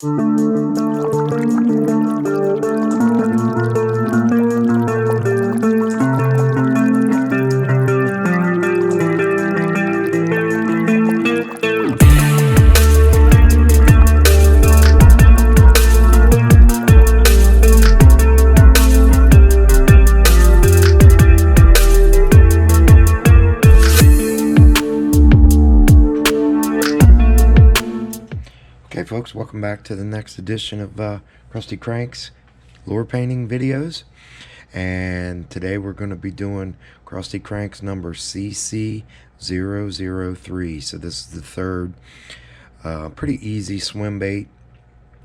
Okay folks, welcome back to the next edition of Crusty Crank's lure painting videos. And today we're going to be doing Crusty Crank's number CC003. So this is the third pretty easy swim bait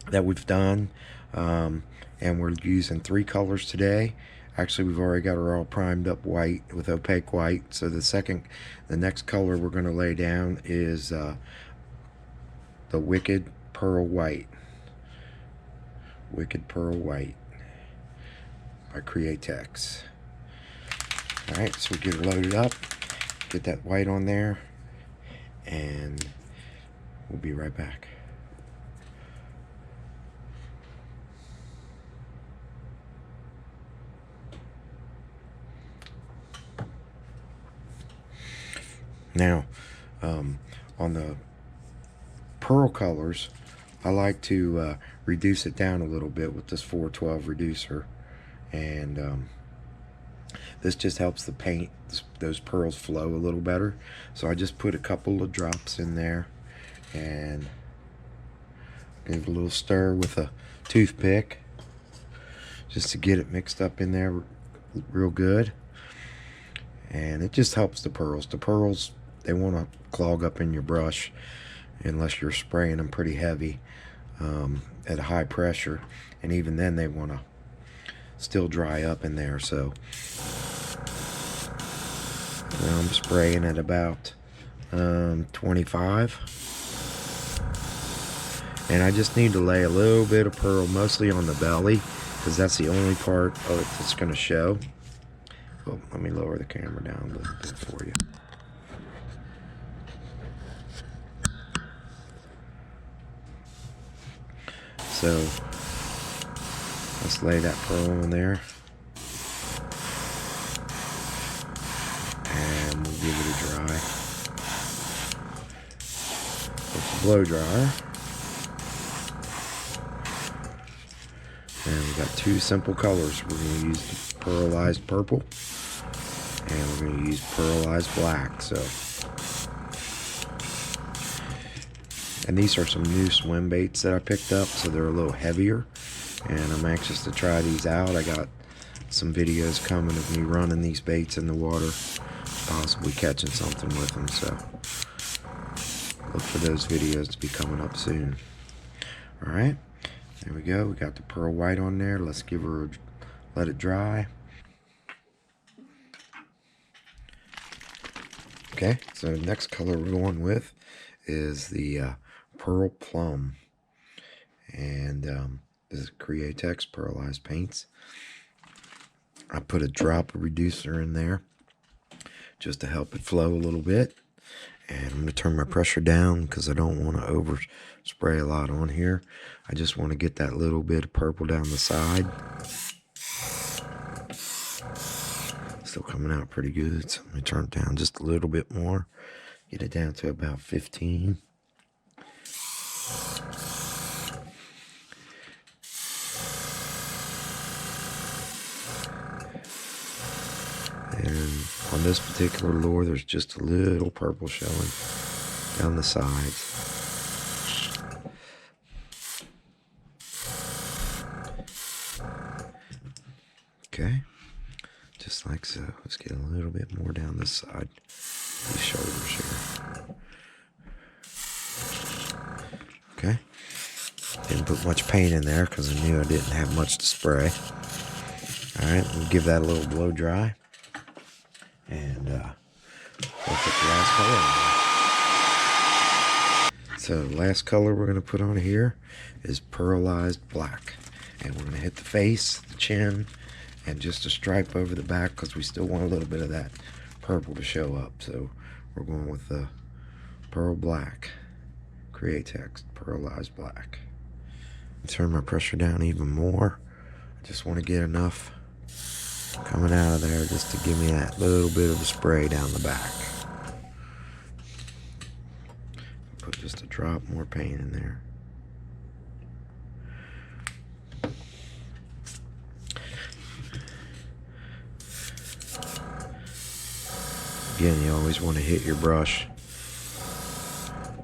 that we've done. And we're using 3 colors today. Actually, we've already got her all primed up white with opaque white. So the next color we're going to lay down is the Wicked Pearl White. Wicked Pearl White by Createx. Alright, so we get it loaded up, get that white on there, and we'll be right back. Now, on the pearl colors, I like to reduce it down a little bit with this 412 reducer, and this just helps the paint, those pearls flow a little better. So I just put a couple of drops in there and give it a little stir with a toothpick just to get it mixed up in there real good, and it just helps the pearls. The pearls, they want to clog up in your brush unless you're spraying them pretty heavy at high pressure, and even then they want to still dry up in there. So now I'm spraying at about 25, and I just need to lay a little bit of pearl, mostly on the belly, because that's the only part of it that's going to show. Well, let me lower the camera down a little bit for you. So let's lay that pearl on there, and we'll give it a dry with the blow dryer. And we've got 2 simple colors. We're going to use the pearlized purple, and we're going to use pearlized black. And these are some new swim baits that I picked up, so they're a little heavier, and I'm anxious to try these out. I got some videos coming of me running these baits in the water, possibly catching something with them, so look for those videos to be coming up soon. Alright, there we go. We got the pearl white on there. Let's give her let it dry. Okay, so the next color we're going with is the Pearl Plum, and this is Createx pearlized paints. I put a drop of reducer in there just to help it flow a little bit, and I'm going to turn my pressure down because I don't want to over spray a lot on here. I just want to get that little bit of purple down the side. Still coming out pretty good, so let me turn it down just a little bit more, get it down to about 15. And on this particular lure, there's just a little purple showing down the sides. Okay, just like so. Let's get a little bit more down this side, these shoulders here. Okay, didn't put much paint in there because I knew I didn't have much to spray. Alright, we'll give that a little blow dry, and we'll put the last color on there. So the last color we're going to put on here is pearlized black, and we're going to hit the face, the chin, and just a stripe over the back because we still want a little bit of that purple to show up. So we're going with the pearl black, Createx pearlized black. Turn my pressure down even more. I just want to get enough coming out of there just to give me that little bit of a spray down the back. Put just a drop more paint in there. Again, you always want to hit your brush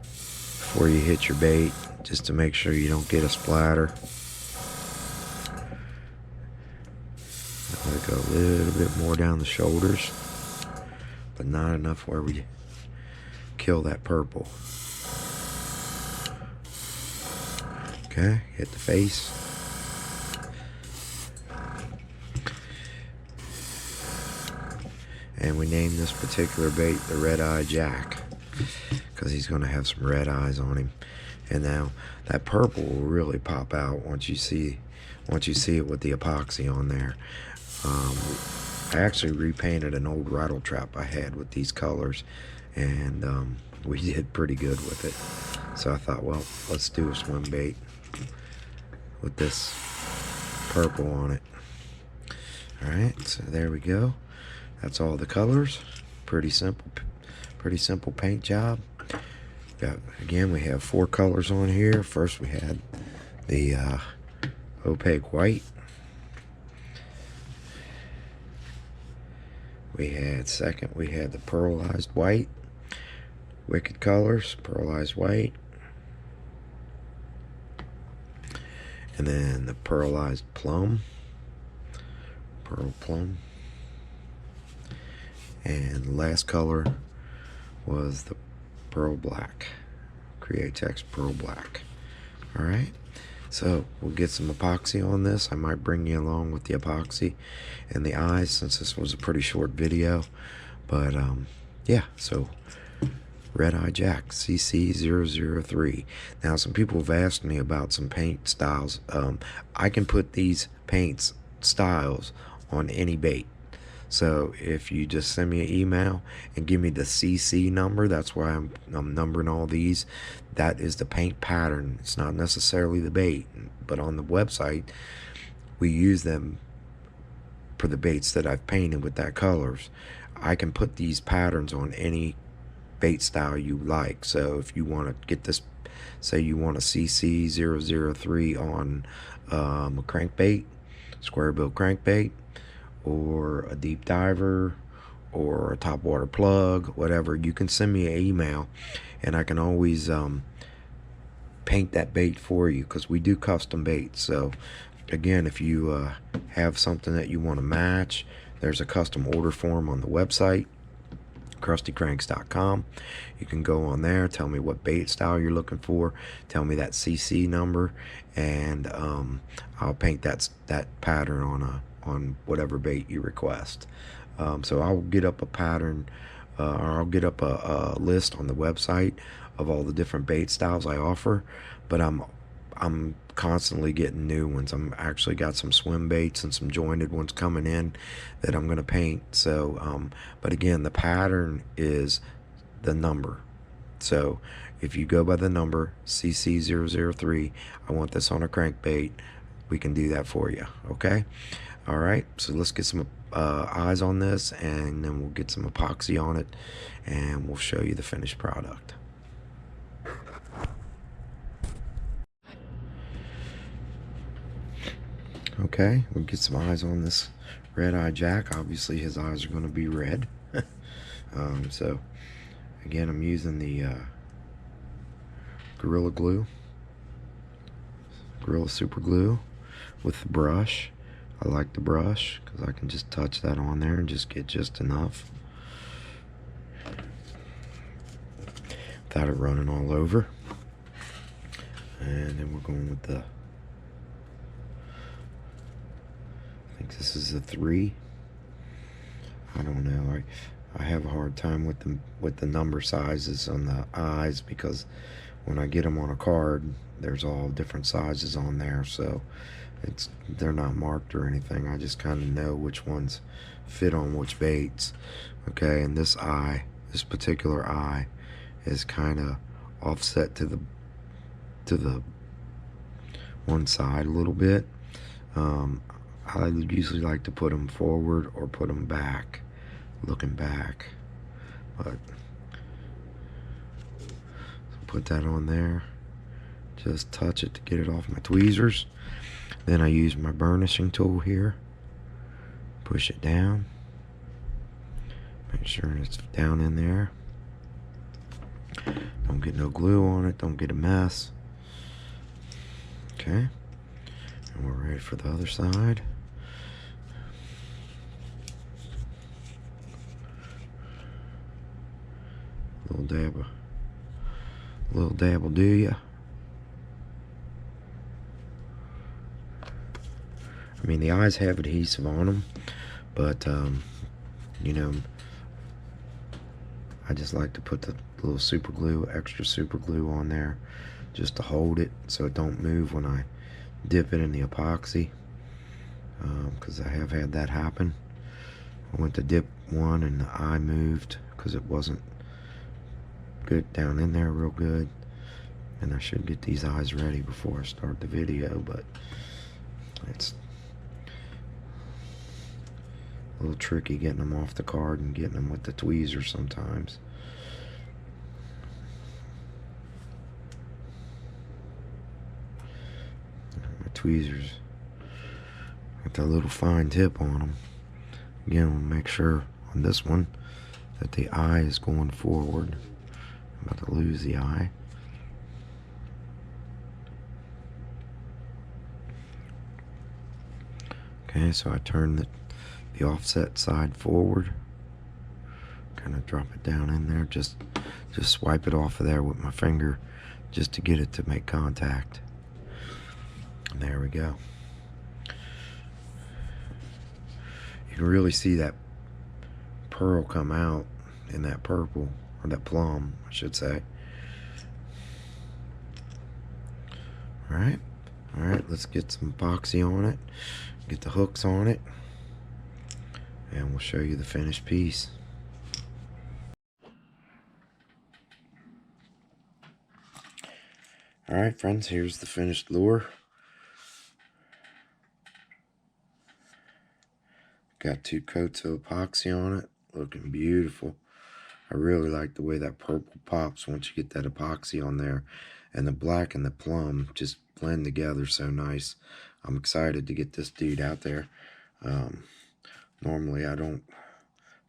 before you hit your bait, just to make sure you don't get a splatter. Let it go a little bit more down the shoulders, but not enough where we kill that purple. Okay, hit the face. And we name this particular bait the Red Eye Jack, because he's going to have some red eyes on him. And now that purple will really pop out once you see it with the epoxy on there. I actually repainted an old rattle trap I had with these colors, and we did pretty good with it. So I thought, well, let's do a swim bait with this purple on it. Alright, so there we go. That's all the colors. Pretty simple paint job. Again, we have 4 colors on here. First we had the opaque white. We had the pearlized white. Wicked colors, pearlized white. And then the pearlized plum. Pearl plum. And the last color was the pearl black. Createx pearl black. Alright, so we'll get some epoxy on this. I might bring you along with the epoxy and the eyes, since this was a pretty short video. But yeah, so Red Eye Jack CC003. Now, some people have asked me about some paint styles. I can put these paint styles on any bait. So if you just send me an email and give me the CC number, that's why I'm numbering all these. That is the paint pattern. It's not necessarily the bait, but on the website we use them for the baits that I've painted with that colors. I can put these patterns on any bait style you like. So if you want to get this, say you want a CC003 on a crankbait, square bill crankbait, or a deep diver, or a topwater plug, whatever, you can send me an email and I can always paint that bait for you, because we do custom baits. So again, if you have something that you want to match, there's a custom order form on the website, crustycranks.com. You can go on there, tell me what bait style you're looking for, tell me that CC number, and I'll paint that pattern on whatever bait you request. So I'll get up a pattern, or I'll get up a list on the website of all the different bait styles I offer, but I'm constantly getting new ones. I'm actually got some swim baits and some jointed ones coming in that I'm going to paint. So but again, the pattern is the number. So if you go by the number CC003, I want this on a crankbait, we can do that for you. Okay, all right, so let's get some eyes on this, and then we'll get some epoxy on it, and we'll show you the finished product. Okay, we'll get some eyes on this Red Eye Jack. Obviously his eyes are going to be red. So again, I'm using the Gorilla Super Glue with the brush. I like the brush because I can just touch that on there and just get just enough without it running all over. And then we're going with the, I think this is a 3. I don't know. I have a hard time with the number sizes on the eyes, because when I get them on a card, there's all different sizes on there, so they're not marked or anything. I just kind of know which ones fit on which baits. Okay, and this particular eye is kind of offset to the one side a little bit. I usually like to put them forward or put them back, looking back. But put that on there. Just touch it to get it off my tweezers. Then I use my burnishing tool here. Push it down. Make sure it's down in there. Don't get no glue on it. Don't get a mess. Okay. And we're ready for the other side. Little dab will do ya. I mean, the eyes have adhesive on them, but you know, I just like to put the little super glue, extra super glue on there, just to hold it so it don't move when I dip it in the epoxy, because I have had that happen. I went to dip one and the eye moved because it wasn't good down in there real good. And I should get these eyes ready before I start the video, but it's a little tricky getting them off the card and getting them with the tweezers sometimes. My tweezers got that little fine tip on them. Again, we'll make sure on this one that the eye is going forward. I'm about to lose the eye. Okay, so I turn the offset side forward. Kind of drop it down in there. Just swipe it off of there with my finger just to get it to make contact. And there we go. You can really see that pearl come out in that purple, or that plum, I should say. Alright, let's get some epoxy on it, get the hooks on it, and we'll show you the finished piece. Alright friends, here's the finished lure. Got 2 coats of epoxy on it, looking beautiful. I really like the way that purple pops once you get that epoxy on there, and the black and the plum just blend together so nice. I'm excited to get this dude out there. Normally I don't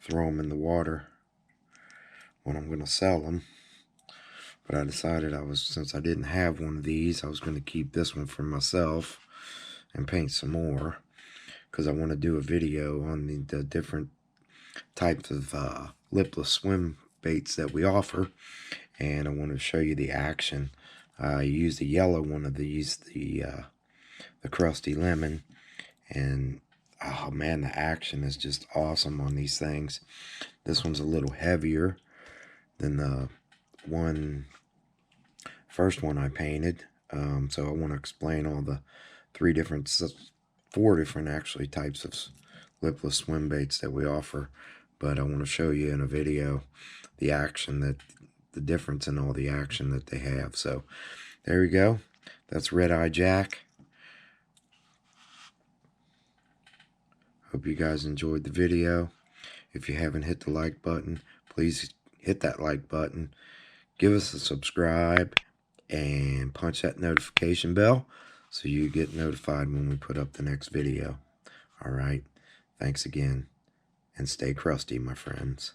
throw them in the water when I'm going to sell them, but I decided since I didn't have one of these, I was going to keep this one for myself and paint some more, because I want to do a video on the different types of lipless swim baits that we offer, and I want to show you the action. I used the yellow one of these, the Crusty lemon, and oh man, the action is just awesome on these things. This one's a little heavier than the first one I painted, so I want to explain all the 4 different actually types of lipless swim baits that we offer, but I want to show you in a video the difference in all the action that they have. So there we go. That's Red Eye Jack. Hope you guys enjoyed the video. If you haven't hit the like button, please hit that like button. Give us a subscribe and punch that notification bell so you get notified when we put up the next video. Alright, thanks again, and stay crusty, my friends.